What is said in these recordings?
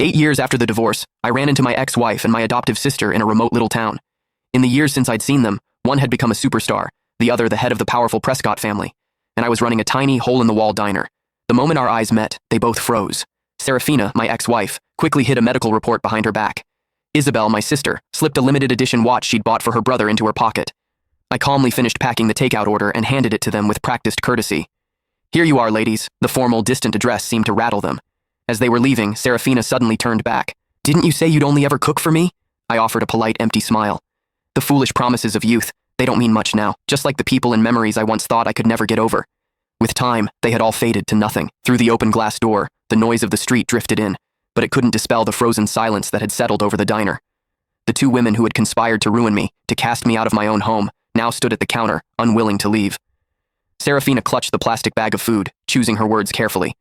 8 years after the divorce, I ran into my ex-wife and my adoptive sister in a remote little town. In the years since I'd seen them, one had become a superstar, the other the head of the powerful Prescott family, and I was running a tiny, hole-in-the-wall diner. The moment our eyes met, they both froze. Serafina, my ex-wife, quickly hid a medical report behind her back. Isabel, my sister, slipped a limited-edition watch she'd bought for her brother into her pocket. I calmly finished packing the takeout order and handed it to them with practiced courtesy. "Here you are, ladies." The formal, distant address seemed to rattle them. As they were leaving, Serafina suddenly turned back. "Didn't you say you'd only ever cook for me?" I offered a polite, empty smile. The foolish promises of youth, they don't mean much now, just like the people and memories I once thought I could never get over. With time, they had all faded to nothing. Through the open glass door, the noise of the street drifted in, but it couldn't dispel the frozen silence that had settled over the diner. The two women who had conspired to ruin me, to cast me out of my own home, now stood at the counter, unwilling to leave. Serafina clutched the plastic bag of food, choosing her words carefully.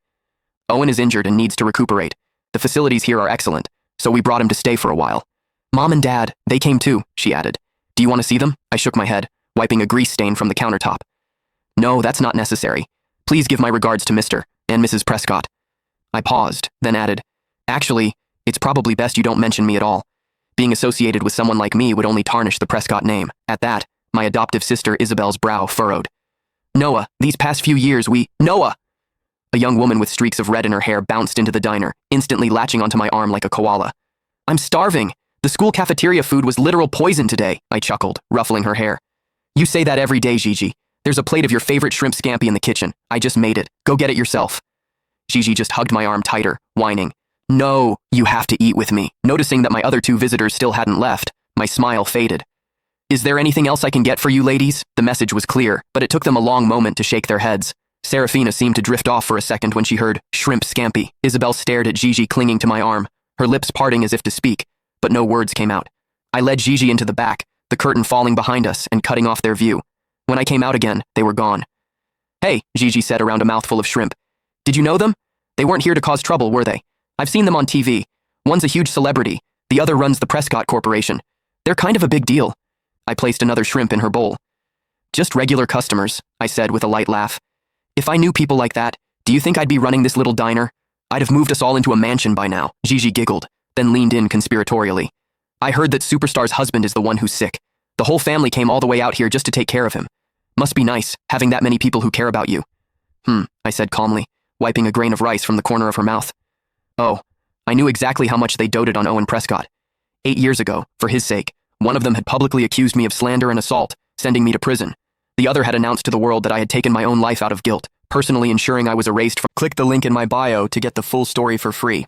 "Owen is injured and needs to recuperate. The facilities here are excellent, so we brought him to stay for a while. Mom and Dad, they came too," she added. "Do you want to see them?" I shook my head, wiping a grease stain from the countertop. "No, that's not necessary. Please give my regards to Mr. and Mrs. Prescott." I paused, then added, "Actually, it's probably best you don't mention me at all. Being associated with someone like me would only tarnish the Prescott name." At that, my adoptive sister Isabel's brow furrowed. "Noah, these past few years Noah!" A young woman with streaks of red in her hair bounced into the diner, instantly latching onto my arm like a koala. "I'm starving. The school cafeteria food was literal poison today," I chuckled, ruffling her hair. "You say that every day, Gigi. There's a plate of your favorite shrimp scampi in the kitchen. I just made it. Go get it yourself." Gigi just hugged my arm tighter, whining, "No, you have to eat with me." Noticing that my other two visitors still hadn't left, my smile faded. "Is there anything else I can get for you, ladies?" The message was clear, but it took them a long moment to shake their heads. Serafina seemed to drift off for a second when she heard shrimp scampi. Isabel stared at Gigi clinging to my arm, her lips parting as if to speak, but no words came out. I led Gigi into the back, the curtain falling behind us and cutting off their view. When I came out again, they were gone. "Hey," Gigi said around a mouthful of shrimp. "Did you know them? They weren't here to cause trouble, were they? I've seen them on TV. One's a huge celebrity, the other runs the Prescott Corporation. They're kind of a big deal." I placed another shrimp in her bowl. "Just regular customers," I said with a light laugh. "If I knew people like that, do you think I'd be running this little diner? I'd have moved us all into a mansion by now." Gigi giggled, then leaned in conspiratorially. "I heard that Superstar's husband is the one who's sick. The whole family came all the way out here just to take care of him. Must be nice, having that many people who care about you." I said calmly, wiping a grain of rice from the corner of her mouth. "Oh, I knew exactly how much they doted on Owen Prescott. 8 years ago, for his sake, one of them had publicly accused me of slander and assault, sending me to prison. The other had announced to the world that I had taken my own life out of guilt, personally ensuring I was erased from." Click the link in my bio to get the full story for free.